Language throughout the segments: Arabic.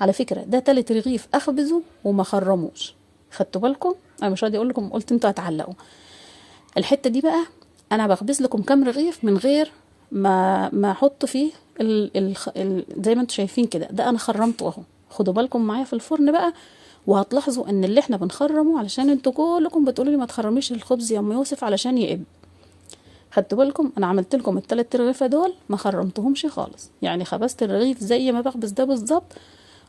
على فكرة ده تالت رغيف اخبزه وما خرموش، خدتوا بالكم؟ انا مش راضي اقول لكم، قلت انتوا هتعلقوا الحتة دي بقى. انا بخبز لكم كام رغيف من غير ما احط فيه زي ما انتوا شايفين كده، ده انا خرمته اهو. خدوا بالكم معايا في الفرن بقى، وهتلاحظوا ان اللي احنا بنخرمه علشان انتوا كلكم بتقولوا لي ما تخرميش الخبز يا ام يوسف علشان يقب. خدتوا بالكم؟ انا عملت لكم الثلاث رغيفه دول ما خرمتهمش خالص، يعني خبزت الرغيف زي ما بخبز ده بالظبط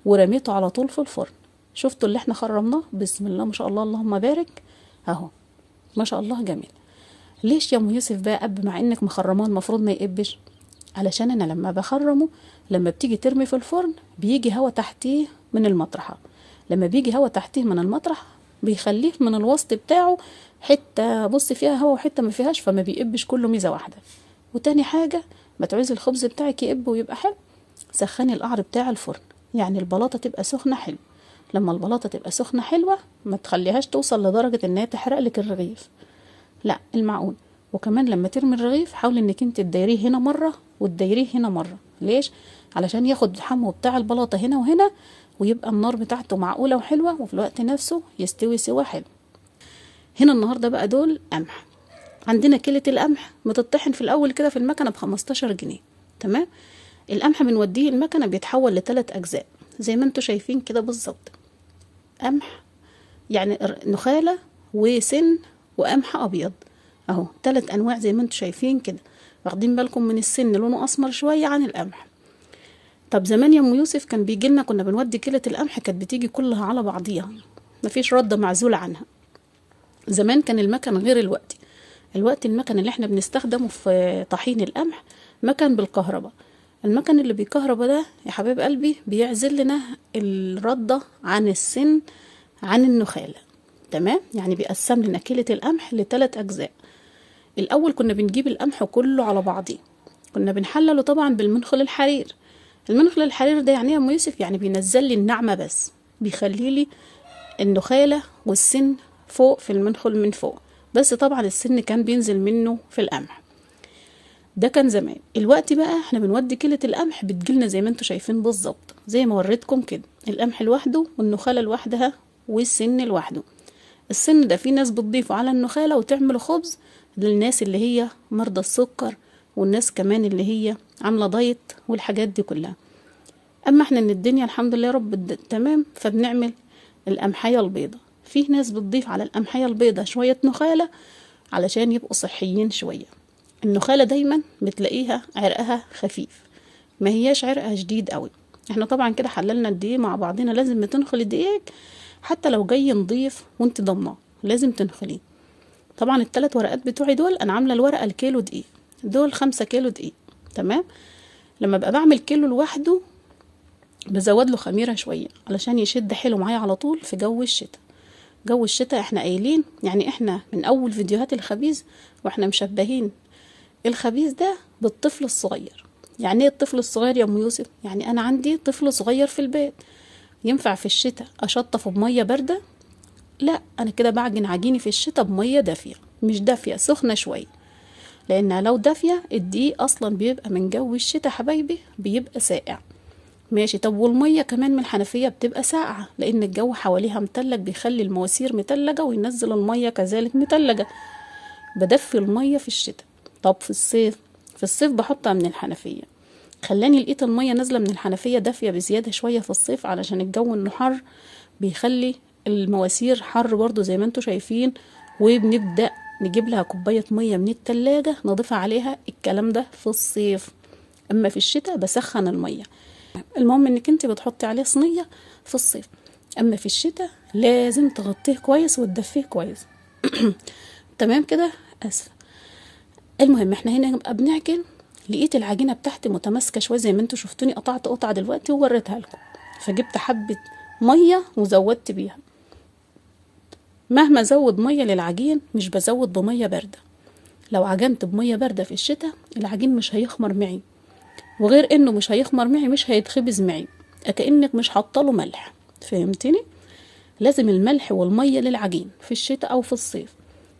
ورميته على طول في الفرن. شفتوا اللي احنا خرمناه؟ بسم الله ما شاء الله اللهم بارك اهو، ما شاء الله جميل. ليش يا ام يوسف بقى قب مع انك مخرماه المفروض ما يقبش؟ علشان انا لما بخرمه لما بتيجي ترمي في الفرن بيجي هوا تحتيه من المطرحه، لما بيجي هوا تحتيه من المطرح بيخليه من الوسط بتاعه حته بص فيها هوا وحته ما فيهاش، فما بيقبش كله ميزه واحده. وتاني حاجه ما تعوزي الخبز بتاعك يقب ويبقى حلو، سخني القعر بتاع الفرن، يعني البلاطه تبقى سخنه حلو. لما البلاطه تبقى سخنه حلوه ما تخليهاش توصل لدرجه انها تحرق لك الرغيف، لا المعقول. وكمان لما ترمي الرغيف حاولي انك انت تدايريه هنا مره وتدايريه هنا مره. ليش؟ علشان ياخد الحمو بتاع البلاطه هنا وهنا، ويبقى النار بتاعته معقوله وحلوه، وفي الوقت نفسه يستوي سوا حلو. هنا النهارده بقى دول قمح، عندنا كيلة القمح بتطحن في الاول كده في المكنه ب15 جنيه. تمام؟ القمح بنوديه المكنه بيتحول ل3 اجزاء زي ما انتوا شايفين كده بالظبط. قمح يعني نخاله وسن وقمح ابيض اهو، 3 انواع زي ما انتوا شايفين كده. واخدين بالكم من السن لونه اسمر شويه عن القمح. طب زمان يا ام يوسف كان بيجي لنا كنا بنودي كيلة القمح كانت بتيجي كلها على بعضيها، مفيش رده معزوله عنها. زمان كان المكن غير الوقت المكن اللي احنا بنستخدمه في طحين القمح مكن بالكهرباء. المكن اللي بالكهرباء ده يا حبيب قلبي بيعزل لنا الرده عن السن عن النخاله. تمام؟ يعني بيقسم لنا كيلة القمح ل3 اجزاء. الاول كنا بنجيب القمح كله على بعضيه، كنا بنحلله طبعا بالمنخل الحرير. المنخل الحرير ده يعني يا ام يوسف يعني بينزل لي النعمه، بس بيخلي لي النخاله والسن فوق في المنخل من فوق، بس طبعا السن كان بينزل منه في القمح. ده كان زمان. الوقت بقى احنا بنودي كيلة القمح بتجيلنا زي ما انتوا شايفين بالظبط، زي ما وريتكم كده، القمح لوحده والنخاله لوحدها والسن لوحده. السن ده في ناس بتضيفه على النخاله وتعمله خبز للناس اللي هي مرضى السكر، والناس كمان اللي هي عامله دايت والحاجات دي كلها. اما احنا ان الدنيا الحمد لله رب تمام، فبنعمل القمحيه البيضه. في ناس بتضيف على القمحيه البيضه شويه نخاله علشان يبقوا صحيين شويه. النخاله دايما بتلاقيها عرقها خفيف، ما هياش عرقها شديد قوي. احنا طبعا كده حللنا الدقيق مع بعضنا، لازم بتنخل الدقيق حتى لو جاي نضيف وانت ضمناه لازم تنخليه. طبعا ال3 ورقات بتوعي دول انا عامله الورقه الكيلو دقيق، دول 5 كيلو دقيق. تمام؟ لما بقى بعمل كيلو لوحده بزود له خميره شويه علشان يشد حلو معايا على طول في جو الشتاء. جو الشتاء احنا قايلين، يعني احنا من اول فيديوهات الخبيز واحنا مشبهين الخبيز ده بالطفل الصغير. يعني ايه الطفل الصغير يا ام يوسف؟ يعني انا عندي طفل صغير في البيت، ينفع في الشتاء اشطفه بميه بارده؟ لا، انا كده بعجن عجيني في الشتاء بميه دافيه، مش دافيه سخنه شويه، لان لو دافيه الدقيق اصلا بيبقى من جو الشتاء حبايبي بيبقى ساقع. ماشي، طب والميه كمان من الحنفيه بتبقى ساقعه لان الجو حواليها متلج بيخلي المواسير متلجه وينزل الميه كذلك متلجه. بدفي الميه في الشتاء. طب في الصيف بحطها من الحنفيه. خلاني لقيت الميه نازله من الحنفيه دافيه بزياده شويه في الصيف علشان الجو انه حر بيخلي المواسير حر برضو زي ما انتوا شايفين، وبنبدأ نجيب لها كوباية مية من التلاجة نضيفها عليها. الكلام ده في الصيف. اما في الشتاء بسخن المية. المهم انك انت بتحطي عليه صينية في الصيف، اما في الشتاء لازم تغطيه كويس وتدفيه كويس. تمام كده؟ اسفة. المهم احنا هنا نبقى بنعجن. لقيت العجينة بتاعتي متماسكة شوية زي ما انتوا شفتوني، قطعت قطعة دلوقتي ووريتها لكم، فجبت حبة مية وزودت بيها. مهما زود مية للعجين مش بزود بمية باردة. لو عجنت بمية باردة في الشتاء العجين مش هيخمر معي، وغير انه مش هيخمر معي مش هيتخبز معي، كأنك مش حاطله ملح. فهمتني؟ لازم الملح والمية للعجين في الشتاء او في الصيف.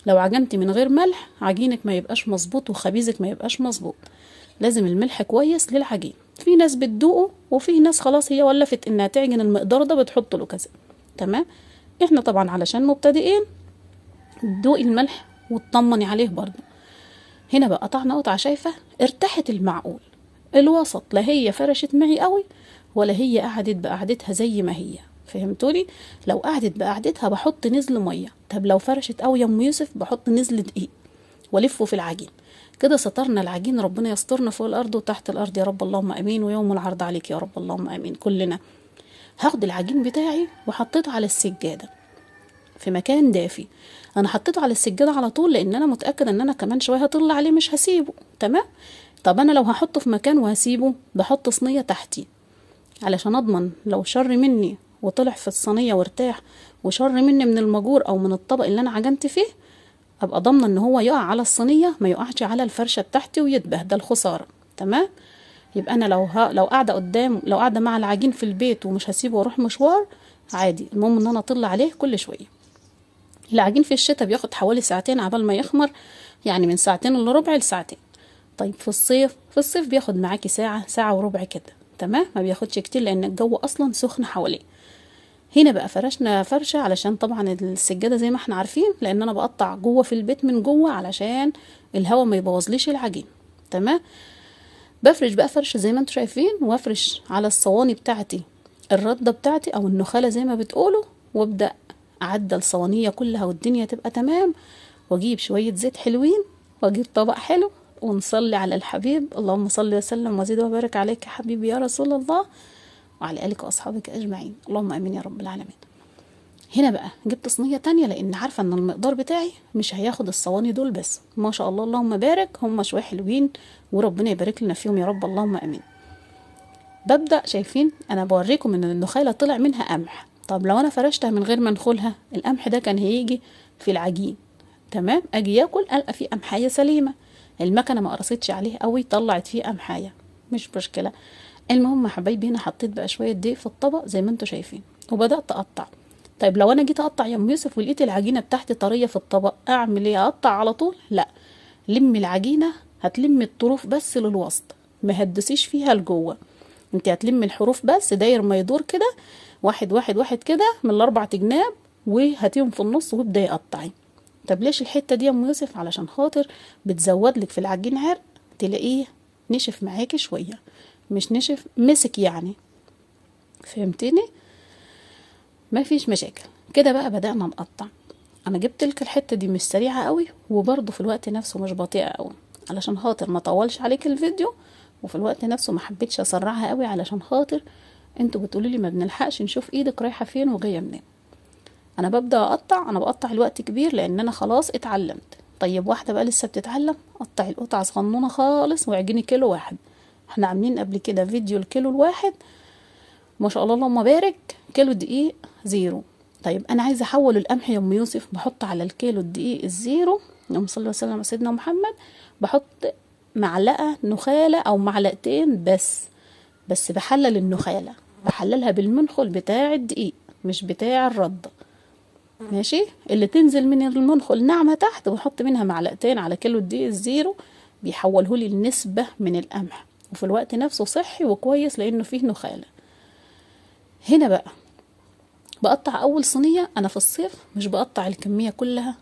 لو عجنتي من غير ملح عجينك ما يبقاش مظبوط وخبيزك ما يبقاش مظبوط. لازم الملح كويس للعجين في ناس بتدوقه وفي ناس خلاص هي ولفت انها تعجن المقدار ده بتحط له كذا. تمام. احنا طبعا علشان مبتدئين دوقي الملح وتطمني عليه برضه. هنا بقى قطعنا قطعة شايفة ارتاحت المعقول الوسط، لا هي فرشت معي قوي ولا هي قعدت بقعدتها زي ما هي. فهمتوني؟ لو قعدت بقعدتها بحط نزل ميه، طب لو فرشت قوي يا ام يوسف بحط نزل دقيق والفه في العجين. كده سطرنا العجين، ربنا يسترنا فوق الارض وتحت الارض يا رب اللهم امين، ويوم العرض عليك يا رب اللهم امين كلنا. هاخد العجين بتاعي وحطيته على السجاده في مكان دافي. انا حطيته على السجاده على طول لان انا متاكد ان انا كمان شويه هطل عليه مش هسيبه. تمام. طب انا لو هحطه في مكان وهسيبه بحط صينيه تحتي علشان اضمن لو شر مني وطلع في الصينيه وارتاح، وشر مني من المجور او من الطبق اللي انا عجنت فيه، ابقى ضامنه ان هو يقع على الصينيه ما يقعش على الفرشه بتاعتي ويتبهدل خساره. تمام. يبقى انا لو قاعده قدام، لو قاعده مع العجين في البيت ومش هسيبه واروح مشوار عادي، المهم ان انا اطل عليه كل شويه. العجين في الشتاء بياخد حوالي ساعتين عبال ما يخمر، يعني من ساعتين الا ربع لساعتين. طيب في الصيف بياخد معاكي ساعه، ساعه وربع كده. تمام. ما بياخدش كتير لان الجو اصلا سخن حواليه. هنا بقى فرشنا فرشه علشان طبعا السجاده زي ما احنا عارفين، لان انا بقطع جوه في البيت من جوه علشان الهواء ما يبوظليش العجين. تمام. بفرش بقى فرشه زي ما انتم شايفين، وافرش على الصواني بتاعتي الرده بتاعتي او النخاله زي ما بتقولوا، وابدا اعدل صوانيه كلها والدنيا تبقى تمام، واجيب شويه زيت حلوين، واجيب طبق حلو، ونصلي على الحبيب. اللهم صل وسلم وزد وبارك عليك يا حبيبي يا رسول الله وعلى آلك وأصحابك أجمعين، اللهم آمين يا رب العالمين. هنا بقى جبت صينية تانية لأن عارفة أن المقدار بتاعي مش هياخد الصواني دول بس، ما شاء الله اللهم بارك، هم شوية حلوين وربنا يبارك لنا فيهم يا رب اللهم آمين. ببدأ شايفين أنا بوريكم أن النخالة طلع منها قمح. طب لو أنا فرشتها من غير ما ندخلها، القمح ده كان هيجي في العجين. تمام. أجي ياكل ألقى فيه قمحية سليمة، المكنة ما قرصتش عليه قوي طلعت فيه قمحية، مش مشكلة. المهم يا حبايبي هنا حطيت بقى شويه دقيق في الطبق زي ما انتم شايفين وبدات اقطع. طيب لو انا جيت اقطع يا ام يوسف ولقيت العجينه بتاعتي طريه في الطبق اعمل ايه؟ اقطع على طول؟ لا، لمي العجينه، هتلمي الطروف بس للوسط، ما هتدسيش فيها لجوه. انت هتلمي الحروف بس داير ما يدور كده، واحد واحد واحد كده من الاربع جناب، وهاتيهم في النص وابداي قطعي. طب ليش الحته دي يا ام يوسف؟ علشان خاطر بتزود لك في العجين عرق، تلاقيه نشف معاكي شويه، مش نشف مسك يعني. فهمتني؟ ما فيش مشاكل. كده بقى بدأنا نقطع. انا جبت لك الحته دي مش سريعه قوي وبرضه في الوقت نفسه مش بطيئه قوي علشان خاطر ما طولش عليك الفيديو، وفي الوقت نفسه ما حبيتش اسرعها قوي علشان خاطر انتوا بتقولوا لي ما بنلحقش نشوف ايدك رايحه فين وجايه منين. انا ببدأ اقطع، انا بقطع الوقت كبير لان انا خلاص اتعلمت. طيب واحده بقى لسه بتتعلم، قطعي القطعه صغنونه خالص واعجني كيلو واحد. احنا عاملين قبل كده فيديو الكيلو الواحد ما شاء الله اللهم بارك، كيلو دقيق زيرو. طيب انا عايزه احول القمح يا ام يوسف، بحط على الكيلو الدقيق الزيرو، اللهم صل وسلم على سيدنا محمد، بحط معلقه نخاله او معلقتين بس بحلل النخاله، بحللها بالمنخل بتاع الدقيق مش بتاع الرده. ماشي. اللي تنزل من المنخل ناعمه تحت بحط منها معلقتين على كيلو الدقيق الزيرو، بيحوله لي النسبه من القمح، وفي الوقت نفسه صحي وكويس لانه فيه نخاله. هنا بقى بقطع اول صينيه. انا في الصيف مش بقطع الكميه كلها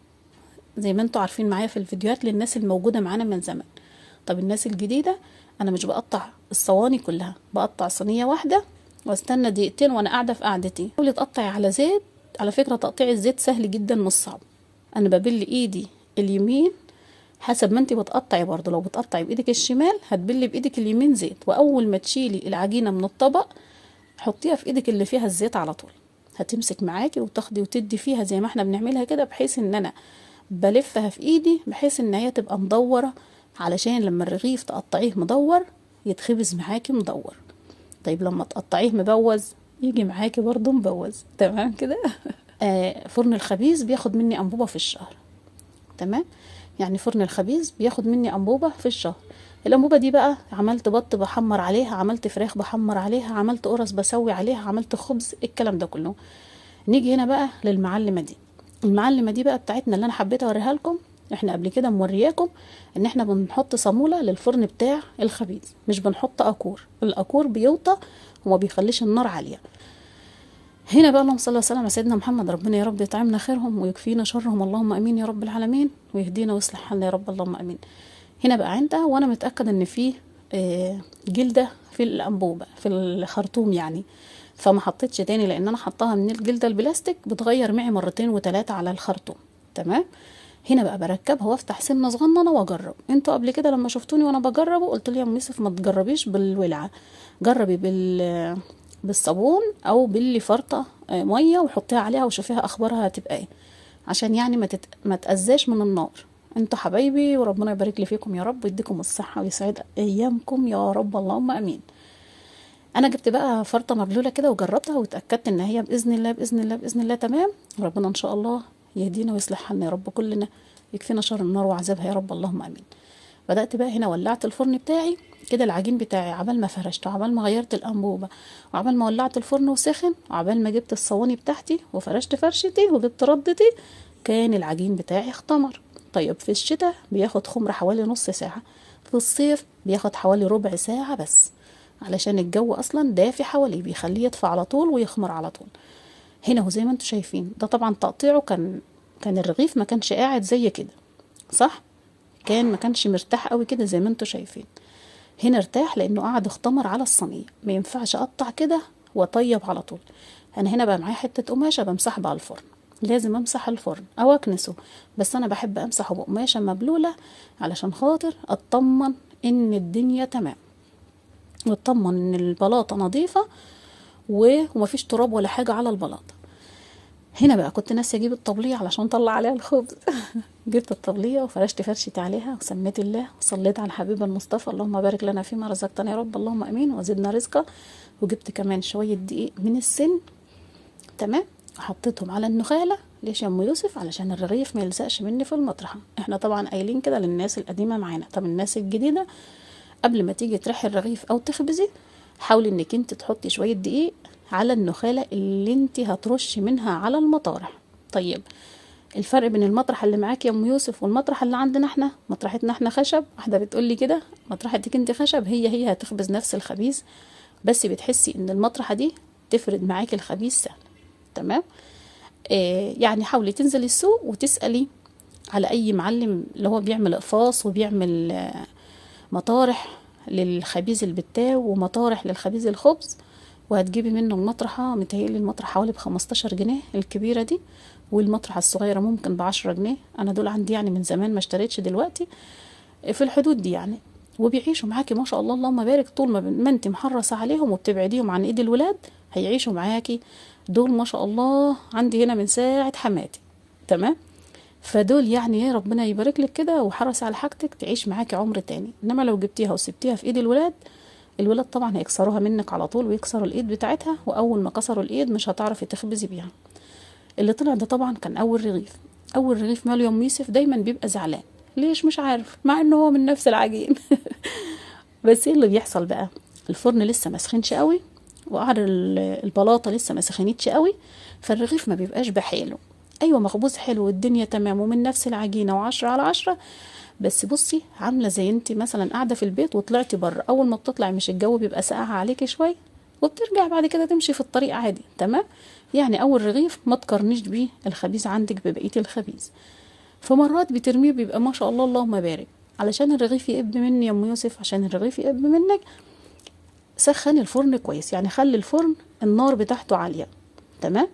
زي ما انتوا عارفين معايا في الفيديوهات للناس الموجوده معانا من زمان. طب الناس الجديده انا مش بقطع الصواني كلها، بقطع صينيه واحده واستنى دقيقتين وانا قاعده في قعدتي. حاولي تقطعي على زيت، على فكره تقطيع الزيت سهل جدا مش صعب. انا ببل ايدي اليمين حسب ما انت بتقطعي، برضو لو بتقطعي بايدك الشمال هتبلي بايدك اليمين زيت، واول ما تشيلي العجينه من الطبق حطيها في ايدك اللي فيها الزيت على طول، هتمسك معاكي وتاخدي وتدي فيها زي ما احنا بنعملها كده، بحيث ان انا بلفها في ايدي بحيث ان هي تبقى مدوره، علشان لما الرغيف تقطعيه مدور يتخبز معاكي مدور. طيب لما تقطعيه مبوز يجي معاكي برضو مبوز. تمام كده. فرن الخبيز بياخد مني انبوبه في الشهر. تمام. يعني فرن الخبيز بياخد مني انبوبه في الشهر. الانبوبه دي بقى عملت بط بحمر عليها، عملت فراخ بحمر عليها، عملت قرص بسوي عليها، عملت خبز، الكلام ده كله. نيجي هنا بقى للمعلمه دي. المعلمه دي بقى بتاعتنا اللي انا حبيت اوريها لكم، احنا قبل كده مورياكم ان احنا بنحط صامولة للفرن بتاع الخبيز، مش بنحط اكور. الاكور بيوطى وما بيخليش النار عالية. هنا بقى اللهم صل وسلم على سيدنا محمد، ربنا يا رب يطعمنا خيرهم ويكفينا شرهم، اللهم امين يا رب العالمين، ويهدينا ويصلح حالنا يا رب، اللهم امين. هنا بقى عندها، وانا متاكد ان في جلده في الانبوبه في الخرطوم يعني، فما حطيتش تاني لان انا حطاها من الجلده البلاستيك بتغير معي مرتين وثلاثه على الخرطوم. تمام. هنا بقى بركبها وافتح سنه صغننه واجرب. انتوا قبل كده لما شفتوني وانا بجربه قلت لي يا ام يوسف ما تجربيش بالولعه، جربي بالصابون او باللي فرطه ميه وحطيها عليها وشوفيها اخبارها هتبقى ايه، عشان يعني ما تأذاش من النار. انتوا حبايبي وربنا يبارك لي فيكم يا رب ويديكم الصحه ويسعد ايامكم يا رب، اللهم امين. انا جبت بقى فرطه مبلوله كده وجربتها واتاكدت ان هي باذن الله باذن الله باذن الله تمام. ربنا ان شاء الله يهدينا ويصلح حالنا يا رب كلنا، يكفينا شر النار وعذابها يا رب، اللهم امين. بدات بقى هنا ولعت الفرن بتاعي كده، العجين بتاعي عبال ما فرشته، عبال ما غيرت الانبوبه، وعبال ما ولعت الفرن وسخن، وعبال ما جبت الصواني بتاعتي وفرشت فرشتي وجبت ردتي، كان العجين بتاعي اختمر. طيب في الشتاء بياخد خمر حوالي نص ساعه، في الصيف بياخد حوالي ربع ساعه بس، علشان الجو اصلا دافي حواليه بيخليه يطفى على طول ويخمر على طول. هنا هو زي ما انتوا شايفين ده طبعا تقطيعه كان الرغيف ما كانش قاعد زي كده، صح؟ ما كانش مرتاح قوي كده زي ما انتوا شايفين. هنا ارتاح لانه قاعد اختمر على الصينيه، ما ينفعش اقطع كده واطيب على طول. انا هنا بقى معايا حته قماشه بمسحها بقى الفرن، لازم امسح الفرن او اكنسه، بس انا بحب امسحه بقماشه مبلوله علشان خاطر اطمن ان الدنيا تمام، واطمن ان البلاطه نظيفه ومفيش تراب ولا حاجه على البلاطه. هنا بقى كنت ناسيه اجيب الطبليه علشان اطلع عليها الخبز جبت الطبليه وفرشت فرشتي عليها وسميت الله وصليت على الحبيب المصطفى، اللهم بارك لنا فيما رزقتنا يا رب، اللهم امين، وزدنا رزقا. وجبت كمان شويه دقيق من السن، تمام، وحطيتهم على النخاله. ليش يا ام يوسف؟ علشان الرغيف ما يلزقش مني في المطرحه. احنا طبعا قايلين كده للناس القديمه معانا. طب الناس الجديده قبل ما تيجي ترحي الرغيف او تخبزي، حاولي انك انت تحطي شويه دقيق على النخاله اللي انت هترشي منها على المطارح. طيب الفرق بين المطرح اللي معاك يا ام يوسف والمطرح اللي عندنا احنا، مطرحتنا احنا خشب، واحده بتقول لي كده مطرحتك انت خشب، هي هتخبز نفس الخبيز، بس بتحسي ان المطرحه دي تفرد معاكي الخبيز سهل. تمام. يعني حاولي تنزلي السوق وتسالي على اي معلم اللي هو بيعمل اقفاص وبيعمل مطارح للخبيز البتاو ومطارح للخبيز الخبز، وهتجيبي منه المطرحة. متهيألي المطرحة حوالي ب15 جنيه الكبيرة دي، والمطرحة الصغيرة ممكن ب10 جنيه. انا دول عندي يعني من زمان ما اشتريتش دلوقتي، في الحدود دي يعني. وبيعيشوا معاكي ما شاء الله اللهم بارك، طول ما انت محرصة عليهم وبتبعديهم عن ايد الولاد هيعيشوا معاكي. دول ما شاء الله عندي هنا من ساعة حماتي. تمام. فدول يعني يا ربنا يبارك لك كده وحرص على حاجتك تعيش معاكي عمر تاني. انما لو جبتيها وسبتيها في ايد الولاد طبعا هيكسروها منك على طول ويكسروا الايد بتاعتها، واول ما كسروا الايد مش هتعرفي تخبزي بيها. اللي طلع ده طبعا كان اول رغيف ماله يوم يوسف دايما بيبقى زعلان. ليش؟ مش عارف، مع انه هو من نفس العجين بس ايه اللي بيحصل بقى؟ الفرن لسه ما سخنش قوي، وقعر البلاطه لسه ما سخنتش قوي، فالرغيف ما بيبقاش بحاله. ايوه مخبوز حلو والدنيا تمام ومن نفس العجينه و10/10، بس بصي عامله زي انت مثلا قاعده في البيت وطلعتي بره، اول ما بتطلعي مش الجو بيبقى ساقع عليكي شويه، وبترجع بعد كده تمشي في الطريق عادي. تمام. يعني اول رغيف ما تقارنيش بيه الخبيز عندك ببقيه الخبيز، فمرات بترميه بيبقى ما شاء الله اللهم بارك. علشان الرغيف يقب مني يا ام يوسف، عشان الرغيف يقب منك سخني الفرن كويس، يعني خلي الفرن النار بتاعته عاليه. تمام.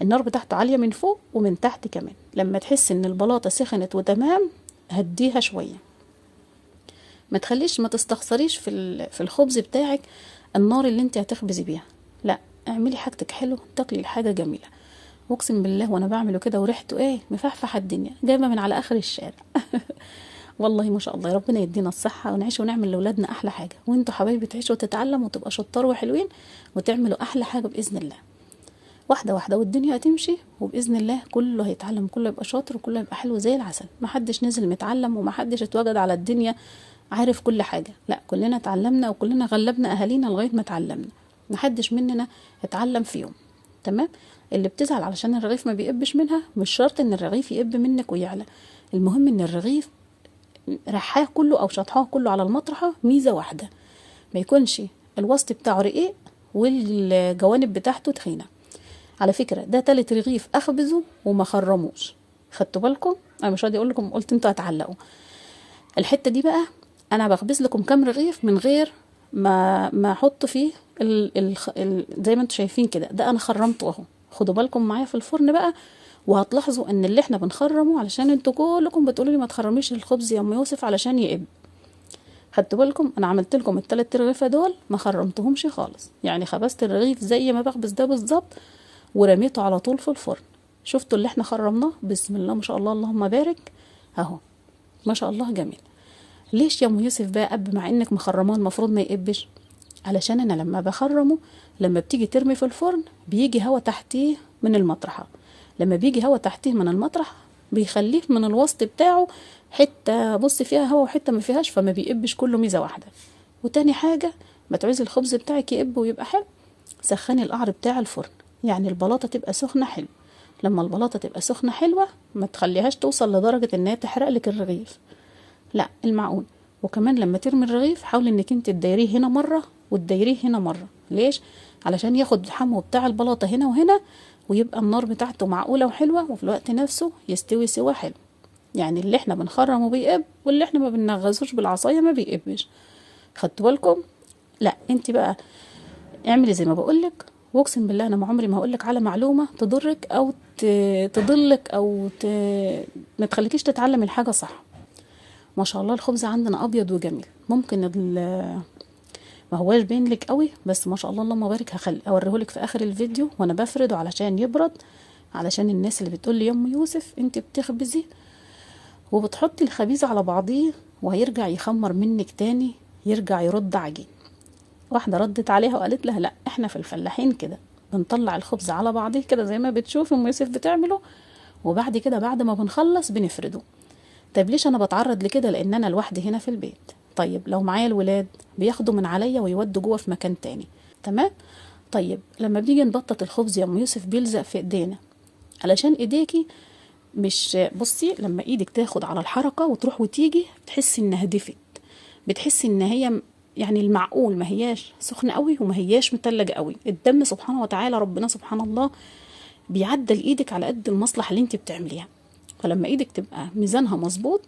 النار بتاعته عاليه من فوق ومن تحت كمان. لما تحس ان البلاطه سخنت وتمام هديها شويه، ما تستخسريش في الخبز بتاعك النار اللي انت هتخبزي بيها، لا اعملي حاجتك حلو، تاكلي الحاجه جميله. واقسم بالله وانا بعمله كده وريحته ايه مفحفح الدنيا، جايبه من على اخر الشارع والله ما شاء الله. ربنا يدينا الصحه ونعيش ونعمل لاولادنا احلى حاجه، وانتوا حبايبي تعيشوا وتتعلموا وتبقى شطار وحلوين وتعملوا احلى حاجه باذن الله. واحده واحده والدنيا هتمشي، وباذن الله كله هيتعلم، كله يبقى شاطر، وكله يبقى حلو زي العسل. محدش نزل متعلم ومحدش اتوجد على الدنيا عارف كل حاجه، لا كلنا اتعلمنا وكلنا غلبنا اهالينا لغايه ما اتعلمنا. محدش مننا اتعلم في يوم. تمام. اللي بتزعل علشان الرغيف ما بيقبش منها، مش شرط ان الرغيف يقب منك ويعلى. المهم ان الرغيف رحاه كله او شطحاه كله على المطرحه ميزه واحده، ما يكونش الوسط بتاعه رقيق والجوانب بتاعته تخينه. على فكره ده تالت رغيف اخبزه وما خرموش، خدتوا بالكم؟ انا مش راضي اقول لكم، قلت انتوا هتعلقوا. الحته دي بقى انا بخبز لكم كام رغيف من غير ما احط فيه زي ما انتوا شايفين كده، ده انا خرمته اهو. خدوا بالكم معايا في الفرن بقى، وهتلاحظوا ان اللي احنا بنخرمه علشان انتوا كلكم بتقولوا لي ما تخرميش الخبز يا ام يوسف علشان يقب. خدتوا بالكم؟ انا عملت لكم الثلاث رغيفه دول ما خرمتهمش خالص، يعني خبزت الرغيف زي ما بخبز ده بالظبط ورميته على طول في الفرن. شفتوا اللي احنا خرمناه؟ بسم الله ما شاء الله اللهم بارك اهو، ما شاء الله جميل. ليش يا ام يوسف بقى قب مع انك مخرماه المفروض ما يقبش؟ علشان انا لما بخرمه لما بتيجي ترمي في الفرن بيجي هوا تحتيه من المطرحه، لما بيجي هوا تحتيه من المطرح بيخليه من الوسط بتاعه حته بص فيها هوا وحته ما فيهاش، فما بيقبش كله ميزه واحده. وتاني حاجه ما تعوزي الخبز بتاعك يقب ويبقى حلو، سخني القعر بتاع الفرن، يعني البلاطه تبقى سخنه حلو. لما البلاطه تبقى سخنه حلوه ما تخليهاش توصل لدرجه ان هي تحرق لك الرغيف، لا المعقول. وكمان لما ترمي الرغيف حاولي انك انت تدايريه هنا مره وتدايريه هنا مره. ليش؟ علشان ياخد الحمو بتاع البلاطه هنا وهنا، ويبقى النار بتاعته معقوله وحلوه، وفي الوقت نفسه يستوي سوا حلو. يعني اللي احنا بنخرمه بيقب، واللي احنا ما بنغزوش بالعصايه ما بيقبش. خدتوا بالكم؟ لا انت بقى اعملي زي ما بقولك، واقسم بالله انا ما عمري ما هقولك على معلومه تضرك او تضلك او ما تخليكيش تتعلم الحاجه صح. ما شاء الله الخبز عندنا ابيض وجميل، ممكن ما هواش باين لك قوي، بس ما شاء الله اللهم بارك. اوريهولك في اخر الفيديو وانا بفرده علشان يبرد، علشان الناس اللي بتقول لي يا ام يوسف انت بتخبزي وبتحطي الخبيز على بعضيه وهيرجع يخمر منك تاني، يرجع يرد عجين. واحده ردت عليها وقالت لها لا احنا في الفلاحين كده بنطلع الخبز على بعضيه كده زي ما بتشوفي ام يوسف بتعمله، وبعد كده بعد ما بنخلص بنفرده. طيب ليش انا بتعرض لكده؟ لان انا لوحدي هنا في البيت. طيب لو معايا الولاد بياخدوا من عليا ويودوا جوه في مكان تاني، تمام؟ طيب لما بنيجي نبطط الخبز يا ام يوسف بيلزق في ايدينا، علشان ايديكي مش بصي لما ايدك تاخد على الحركه وتروح وتيجي بتحسي انها دفت، بتحسي ان هي يعني المعقول ما هياش سخنه قوي وما هياش متلجه قوي. الدم سبحانه وتعالى ربنا سبحان الله بيعدل ايدك على قد المصلحه اللي انت بتعمليها، فلما ايدك تبقى ميزانها مظبوط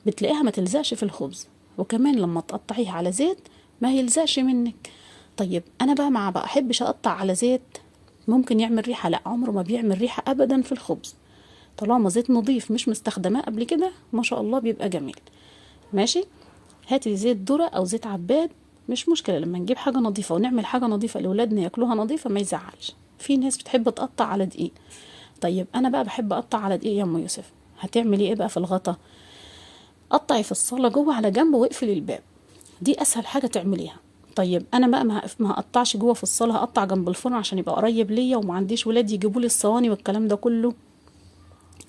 بتلاقيها ما تلزقش في الخبز، وكمان لما تقطعيه على زيت ما يلزقش منك. طيب انا بقى ما بحبش اقطع على زيت ممكن يعمل ريحه، لا عمره ما بيعمل ريحه ابدا في الخبز، طالما زيت نظيف مش مستخدماه قبل كده ما شاء الله بيبقى جميل. ماشي، هاتي زيت ذره او زيت عباد مش مشكله، لما نجيب حاجه نظيفه ونعمل حاجه نظيفه لاولادنا ياكلوها نظيفه ما يزعلش. في ناس بتحب تقطع على دقيق، طيب انا بقى بحب اقطع على دقيق يا ام يوسف. هتعملي ايه بقى في الغطا؟ قطعي في الصاله جوه على جنب واقفلي الباب، دي اسهل حاجه تعمليها. طيب انا بقى ما هقطعش جوه في الصاله، هقطع جنب الفرن عشان يبقى قريب ليا وما عنديش ولاد يجيبوا لي الصواني والكلام ده كله.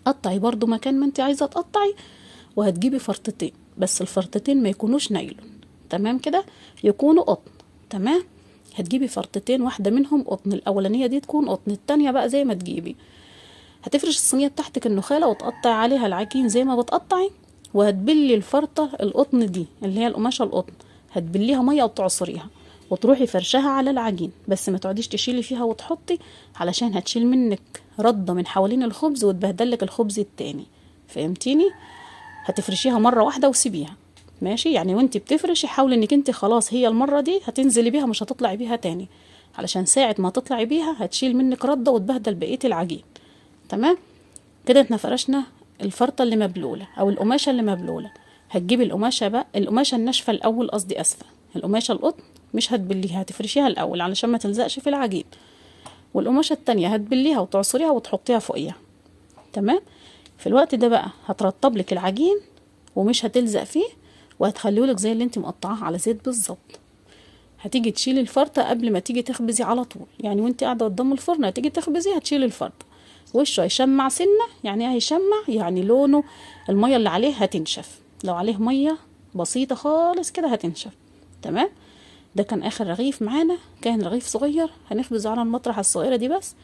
قطعي برضو مكان ما انت عايزه تقطعي، وهتجيبي فرطتين، بس الفرطتين ما يكونوش نايلون، تمام كده؟ يكونوا قطن، تمام؟ هتجيبي فرطتين، واحده منهم قطن، الاولانيه دي تكون قطن، التانية بقى زي ما تجيبي. هتفرش الصينيه بتاعتك النخاله وتقطعي عليها العجين زي ما بتقطعي، وهتبلي الفرطه القطن دي اللي هي القماشه القطن، هتبليها ميه وتعصريها وتروحي فرشها على العجين، بس ما تقعديش تشيلي فيها وتحطي علشان هتشيل منك رده من حوالين الخبز وتبهدلك الخبز التاني، فهمتيني؟ هتفرشيها مره واحده وسيبيها، ماشي؟ يعني وانت بتفرشي حاولي انك انت خلاص هي المره دي هتنزلي بيها مش هتطلعي بيها تاني، علشان ساعه ما تطلعي بيها هتشيل منك رده وتبهدل بقيه العجين، تمام؟ كده احنا فرشنا الفرطه اللي مبلوله او القماشه اللي مبلوله. هتجيبي القماشه بقى، القماشه الناشفه الاول، قصدي اسفه، القماشه القطن مش هتبليها، هتفرشيها الاول علشان ما تلزقش في العجين، والقماشه التانية هتبليها وتعصريها وتحطيها فوقيها، تمام؟ في الوقت ده بقى هترطب لك العجين ومش هتلزق فيه، وهتخليهولك زي اللي انت مقطعاه على زيت بالظبط. هتيجي تشيلي الفرطه قبل ما تيجي تخبزي على طول، يعني وانت قاعده قدام الفرن هتيجي تخبزي هتشيلي الفرطه، وشه هيشمع سنه، يعني ايه هيشمع؟ يعني لونه الميه اللي عليه هتنشف، لو عليه ميه بسيطه خالص كده هتنشف، تمام؟ ده كان اخر رغيف معانا، كان رغيف صغير هنخبز على المطرح الصغيره دي بس.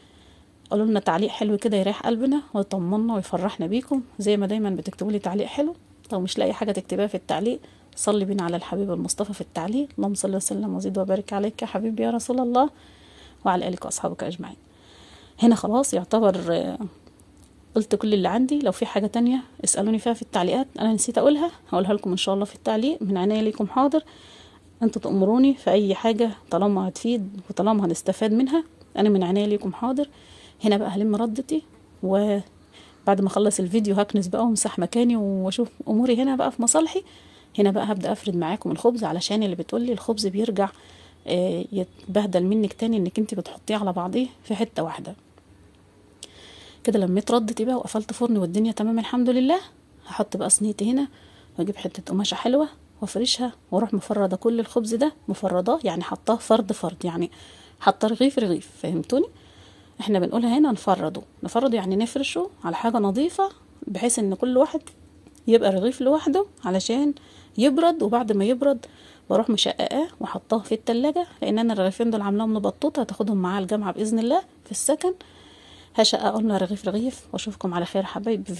قالوا لنا تعليق حلو كده يريح قلبنا ويطمنا ويفرحنا بيكم، زي ما دايما بتكتبوا لي تعليق حلو. لو مش لاقي حاجه تكتبها في التعليق، صلي بينا على الحبيب المصطفى في التعليق. اللهم صل وسلم وزد وبارك عليك يا حبيبي يا رسول الله وعلى آلك وأصحابك أجمعين. هنا خلاص يعتبر قلت كل اللي عندي. لو في حاجة تانية اسألوني فيها في التعليقات أنا نسيت أقولها، هقولها لكم إن شاء الله في التعليق من عناية ليكم. حاضر، أنتوا تأمروني في أي حاجة طالما هتفيد وطالما هنستفاد منها، أنا من عناية ليكم. حاضر. هنا بقى هلم ردتي، وبعد ما أخلص الفيديو هكنس بقى ومسح مكاني وأشوف أموري هنا بقى في مصالحي. هنا بقى هبدأ أفرد معاكم الخبز، علشان اللي بتقولي الخبز بيرجع يتبهدل منك تاني انك انت بتحطيه على بعضيه في حته واحده كده. لميت ردتي بقى وقفلت فرن والدنيا تمام الحمد لله. هحط بقى صينيتي هنا واجيب حته قماشه حلوه وافرشها واروح مفرده كل الخبز ده، مفرداه يعني حطاه فرد فرد، يعني حاطه رغيف رغيف، فهمتوني؟ احنا بنقولها هنا نفرده يعني نفرشه على حاجه نظيفه، بحيث ان كل واحد يبقى رغيف لوحده علشان يبرد. وبعد ما يبرد بروح مشققاه وحطاه في التلاجة، لان انا الرغيفين دول عاملاهم مبطوطه هتاخدهم معايا الجامعه باذن الله في السكن. هشقق قلنا رغيف رغيف، واشوفكم على خير حبايبي.